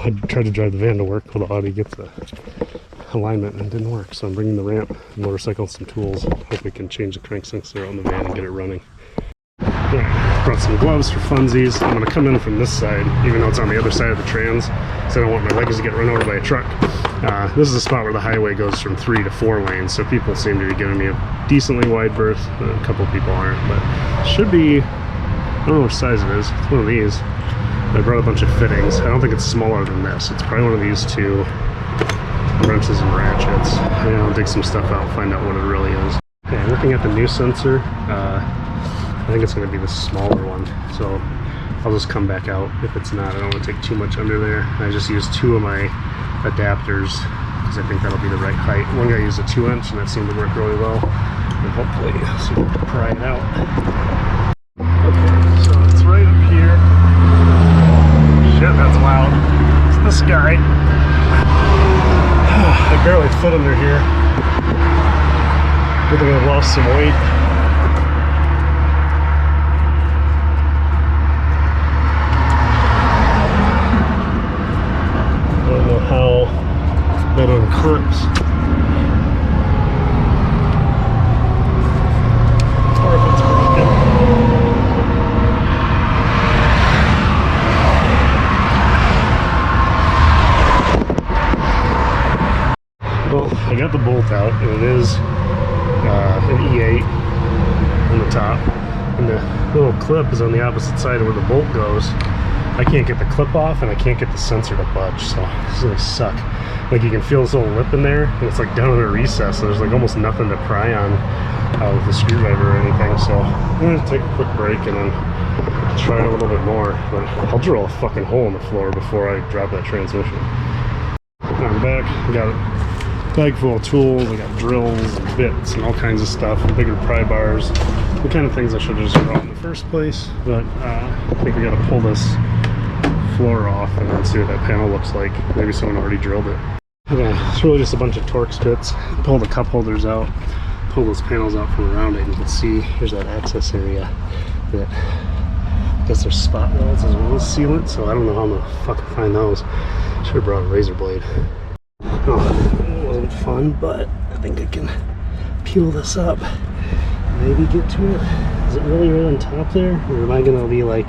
I tried to drive the van to work while the Audi gets the alignment and it didn't work. So I'm bringing the ramp, motorcycle, some tools. Hope we can change the crank sensor on the van and get it running. Alright, brought some gloves for funsies. I'm going to come in from this side, even though it's on the other side of the trans, so I don't want my legs to get run over by a truck. This is a spot where the highway goes from 3 to 4 lanes, so people seem to be giving me a decently wide berth. A couple people aren't, but should be, I don't know which size it is. It's one of these. I brought a bunch of fittings. I don't think it's smaller than this. It's probably one of these two wrenches and ratchets. I'll dig some stuff out, find out what it really is. Okay, looking at the new sensor, I think it's going to be the smaller one, so I'll just come back out if it's not. I don't want to take too much under there. I just used 2 of my adapters because I think that'll be the right height. One guy used a 2-inch and that seemed to work really well, and hopefully see if we can pry it out. Okay, so it's right up here. Shit, that's loud. It's this guy. I barely fit under here. Good thing I lost some weight. I don't know how that unclips. Or if it's broken. Well, I got the bolt out, and it is an E8 on the top. And the little clip is on the opposite side of where the bolt goes. I can't get the clip off and I can't get the sensor to budge, so this is gonna suck. Like you can feel this little lip in there, and it's like down in a recess, so there's like almost nothing to pry on with the screwdriver or anything. So I'm gonna take a quick break and then try it a little bit more. But I'll drill a fucking hole in the floor before I drop that transmission. Now I'm back. I got a bag full of tools. I got drills and bits and all kinds of stuff, bigger pry bars, the kind of things I should have just brought in the first place. But I think we got to pull this floor off and then see what that panel looks like. Maybe someone already drilled it. Okay, it's really just a bunch of Torx bits. Pull the cup holders out, pull those panels out from around it, and you can see here's that access area that I guess there's spot welds as well as sealant, so I don't know how I'm gonna fucking find those. Should have brought a razor blade. Oh, it wasn't fun, but I think I can peel this up, maybe get to it. Is it really right on top there, or am I gonna be like,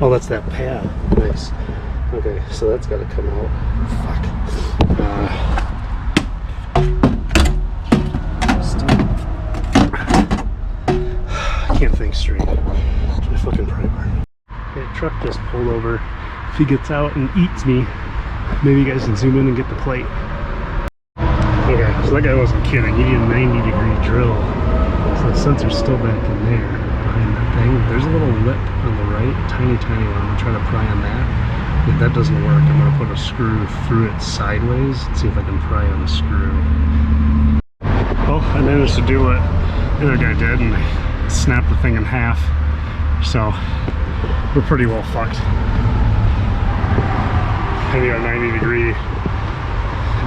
oh, that's that pad. Nice. Okay, so that's got to come out. Fuck. I can't think straight. My fucking pry bar. Okay, truck just pulled over. If he gets out and eats me, maybe you guys can zoom in and get the plate. Okay, so that guy wasn't kidding. He needed a 90-degree drill. So the sensor's still back in there behind that thing. There's a little lip on the right, tiny one. I'm gonna try to pry on that. If that doesn't work, I'm gonna put a screw through it sideways and see if I can pry on the screw. Well, I managed to do what the other guy did and snap the thing in half. So we're pretty well fucked. I need a 90-degree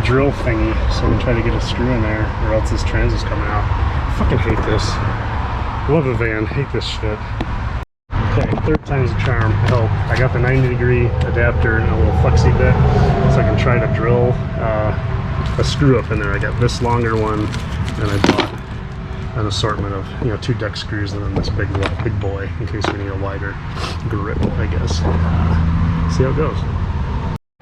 drill thingy, so I'm gonna try to get a screw in there, or else this trans is coming out. I fucking hate this. Love the van, hate this shit. Okay, 3rd time's a charm. I hope. I got the 90-degree adapter and a little flexi bit, so I can try to drill a screw up in there. I got this longer one, and I bought an assortment of 2 deck screws, and then this big boy in case we need a wider grip, I guess. See how it goes.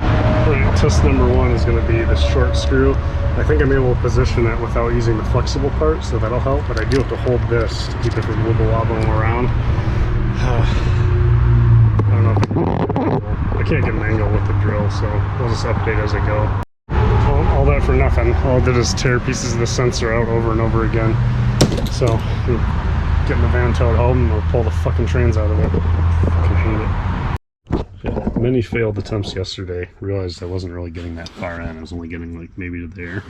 Alright, test number 1 is going to be the short screw. I think I'm able to position it without using the flexible part, so that'll help, but I do have to hold this to keep it from wibble-wobbling around. I don't know if I can't get an angle with the drill, so we'll just update as I go. Well, all that for nothing. All I did is tear pieces of the sensor out over and over again. So, getting the van towed home and we'll pull the fucking trans out of it. I fucking hate it. Yeah, many failed attempts yesterday. Realized I wasn't really getting that far in. I was only getting like maybe to there.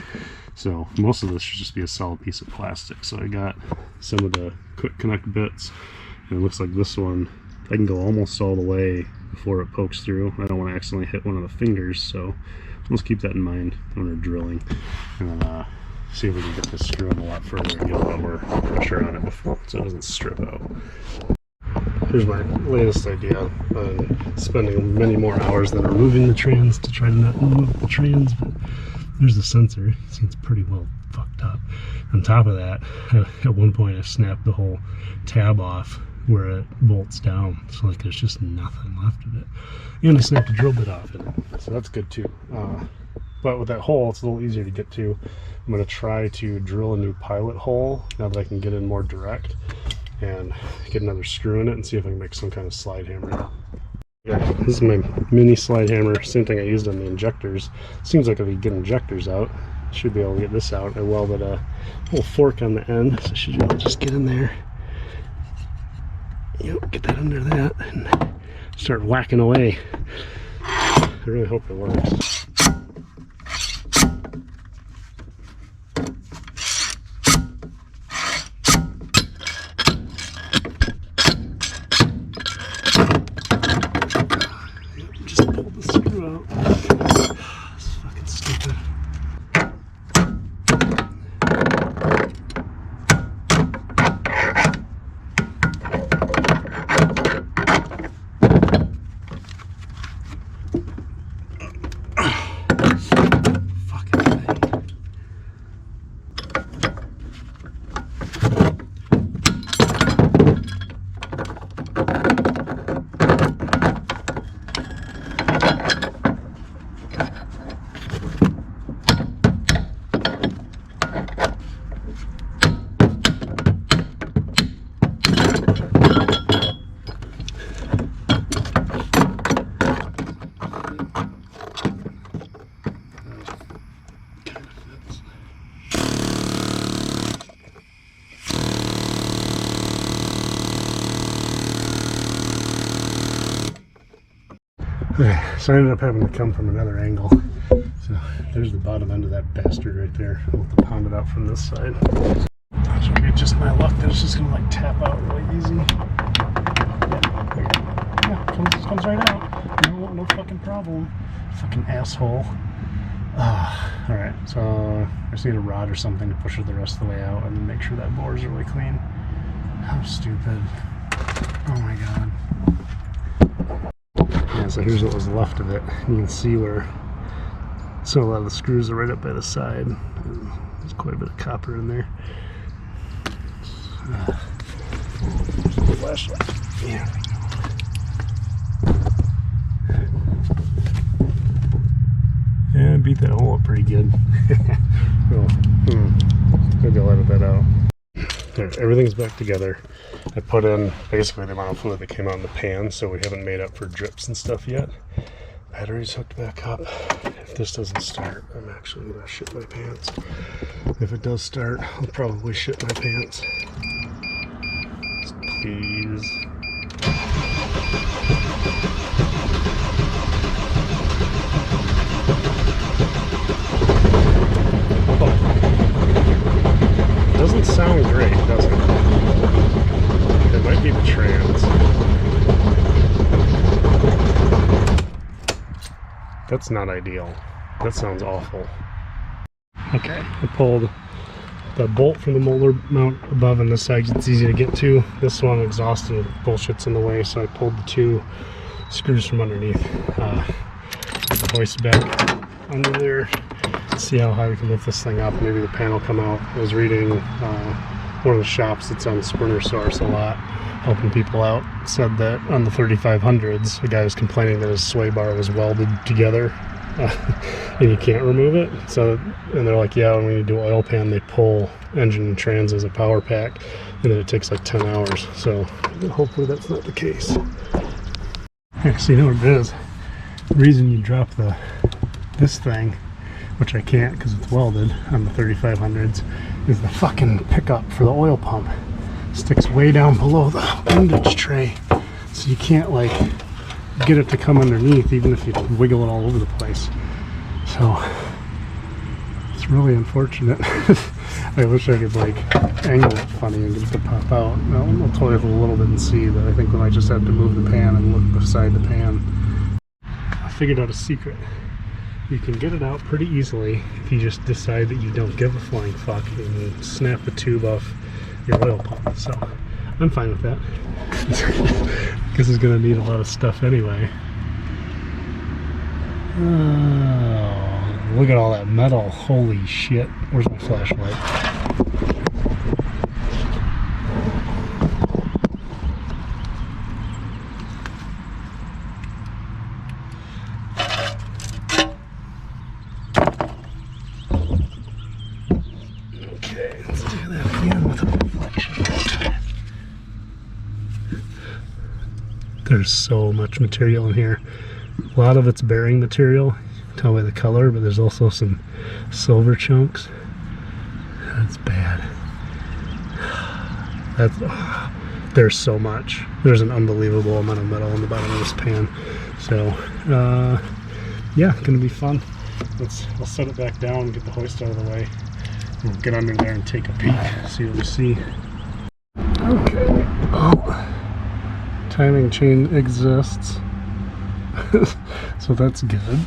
So most of this should just be a solid piece of plastic. So I got some of the quick connect bits. And it looks like this one, I can go almost all the way before it pokes through. I don't want to accidentally hit one of the fingers, so let's keep that in mind when we're drilling. And then see if we can get this screw in a lot further and get a lot more pressure on it before so it doesn't strip out. here's my latest idea on spending many more hours than removing the trans to try to not remove the trans. But there's the sensor. See, it's pretty well fucked up. On top of that, at one point I snapped the whole tab off where it bolts down, so like there's just nothing left of it. And I snapped a drill bit off in it, so that's good too. But with that hole, it's a little easier to get to. I'm going to try to drill a new pilot hole now that I can get in more direct, and get another screw in it and see if I can make some kind of slide hammer. Yeah, this is my mini slide hammer, same thing I used on the injectors. Seems like if you get injectors out, should be able to get this out. I welded a little fork on the end, so I should be able to just get in there. Yep, get that under that and start whacking away. I really hope it works. Just pulled the screw out. This is fucking stupid. So I ended up having to come from another angle. So there's the bottom end of that bastard right there. I'll have to pound it out from this side. It's okay, just my luck that it's just gonna like tap out really easy. Yeah, comes right out. No fucking problem. Fucking asshole. Alright, so I just need a rod or something to push it the rest of the way out and then make sure that bore is really clean. How stupid. Oh my god. Yeah, so here's what was left of it. You can see where a lot of the screws are right up by the side. There's quite a bit of copper in there. Flashlight. Yeah. Yeah, I beat that hole up pretty good. Maybe I'll edit that out. There, everything's back together. I put in basically the amount of fluid that came out in the pan, so we haven't made up for drips and stuff yet. Battery's hooked back up. If this doesn't start, I'm actually gonna shit my pants. If it does start, I'll probably shit my pants. Please. Doesn't sound great, does it? It might be the trans. That's not ideal. That sounds awful. Okay, I pulled the bolt from the motor mount above on this side. It's easy to get to. This one, exhaust and bullshit's in the way, so I pulled the two screws from underneath. Put the hoist back under there. See how high we can lift this thing up. Maybe the pan will come out. I was reading one of the shops that's on Sprinter Source a lot, helping people out, said that on the 3500s, a guy was complaining that his sway bar was welded together and you can't remove it. So, and they're like, yeah, when you do oil pan, they pull engine and trans as a power pack, and then it takes like 10 hours. So hopefully that's not the case. Actually, you know what it is? The reason you drop this thing, which I can't because it's welded on the 3500s, is the fucking pickup for the oil pump. It sticks way down below the windage tray, so you can't like get it to come underneath even if you wiggle it all over the place. So it's really unfortunate. I wish I could like angle it funny and get it to pop out. Well, I'll toy with it a little bit and see, but I think we might just have to move the pan and look beside the pan. I figured out a secret. You can get it out pretty easily if you just decide that you don't give a flying fuck and you snap the tube off your oil pump. So I'm fine with that. This is gonna need a lot of stuff anyway. Oh, look at all that metal. Holy shit. Where's my flashlight? Okay, let's do that again with a reflection. There's so much material in here. A lot of it's bearing material, you can tell by the color, but there's also some silver chunks. That's bad. There's so much. There's an unbelievable amount of metal in the bottom of this pan. So, yeah, gonna be fun. I'll set it back down, get the hoist out of the way. We'll get under there and take a peek, see what we see. Okay. Oh, timing chain exists. So that's good.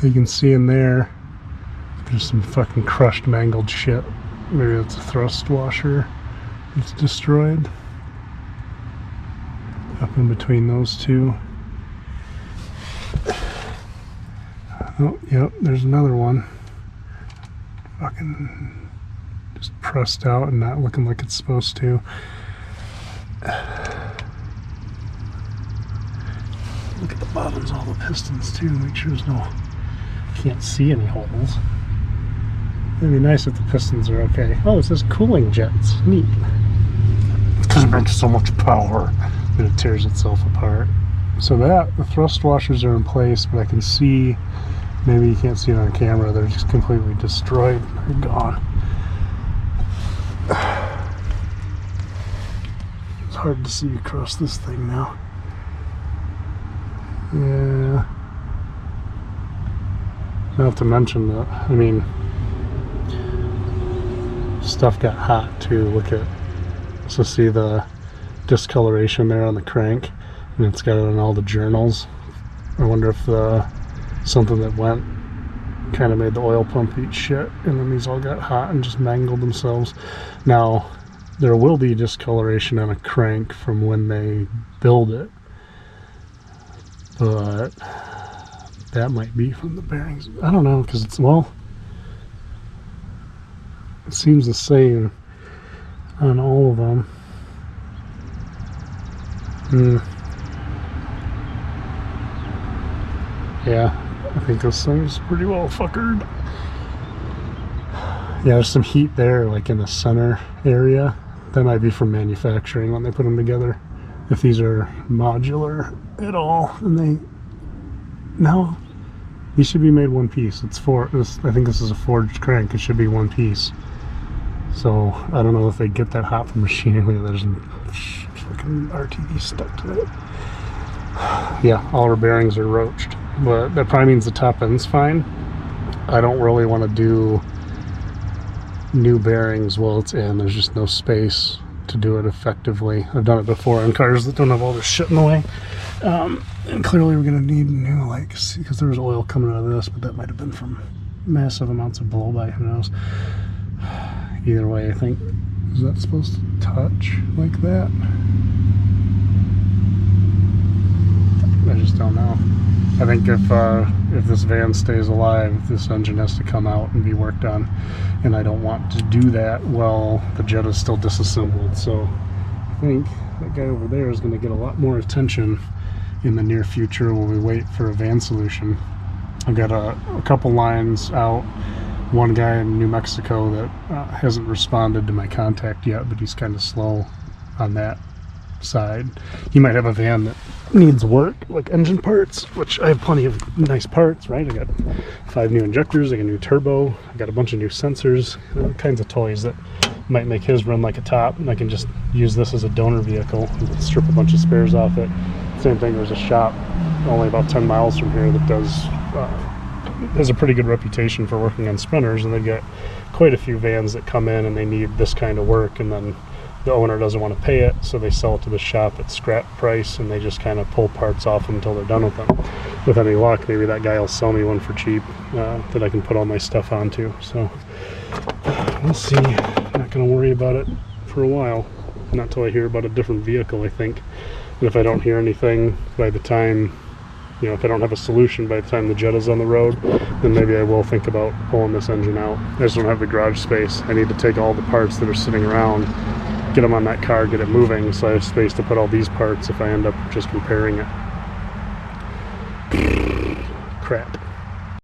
You can see in there, there's some fucking crushed, mangled shit. Maybe that's a thrust washer that's destroyed. Up in between those two. Oh, yep, there's another one. Fucking just pressed out and not looking like it's supposed to. Look at the bottoms of all the pistons too, make sure there's no, can't see any holes. It'd be nice if the pistons are okay. Oh, it says cooling jets, neat. Because it makes so much power that it tears itself apart. So the thrust washers are in place, but I can see, maybe you can't see it on camera, they're just completely destroyed, they're gone. It's hard to see across this thing now. Yeah. Not to mention that, I mean, stuff got hot too. Look at, so see the discoloration there on the crank, and it's got it on all the journals. I wonder if something that went kind of made the oil pump eat shit, and then these all got hot and just mangled themselves. Now, there will be discoloration on a crank from when they build it, but that might be from the bearings. I don't know, because it's, well, it seems the same on all of them. Yeah, I think this thing's pretty well fuckered. Yeah, there's some heat there, like in the center area. That might be from manufacturing when they put them together. If these are modular at all, and no, these should be made one piece. It's I think this is a forged crank. It should be one piece. So I don't know if they get that hot from machining. Look at that, there's fucking RTV stuck to it. Yeah, all our bearings are roached, but that probably means the top end's fine. I don't really want to do new bearings while it's in. There's just no space to do it effectively. I've done it before on cars that don't have all this shit in the way. And clearly we're going to need new, like, because there was oil coming out of this, but that might have been from massive amounts of blow-by, who knows. Either way, I think, is that supposed to touch like that? I just don't know. I think if this van stays alive, this engine has to come out and be worked on, and I don't want to do that while the jet is still disassembled. So I think that guy over there is going to get a lot more attention in the near future while we wait for a van solution. I've got a couple lines out. One guy in New Mexico that hasn't responded to my contact yet, but he's kind of slow on that side. He might have a van that needs work, like engine parts, which I have plenty of nice parts, right? I got 5 new injectors, I got a new turbo, I got a bunch of new sensors, all kinds of toys that might make his run like a top, and I can just use this as a donor vehicle and strip a bunch of spares off it. Same thing, there's a shop only about 10 miles from here that has a pretty good reputation for working on sprinters, and they've got quite a few vans that come in and they need this kind of work, and then the owner doesn't want to pay it, so they sell it to the shop at scrap price, and they just kind of pull parts off them until they're done with them. With any luck, maybe that guy will sell me one for cheap that I can put all my stuff onto. So we'll see. Not going to worry about it for a while. Not till I hear about a different vehicle, I think. And if I don't hear anything by the time, you know, if I don't have a solution by the time the Jetta's on the road, then maybe I will think about pulling this engine out. I just don't have the garage space. I need to take all the parts that are sitting around, get them on that car, get it moving, so I have space to put all these parts if I end up just repairing it. Crap.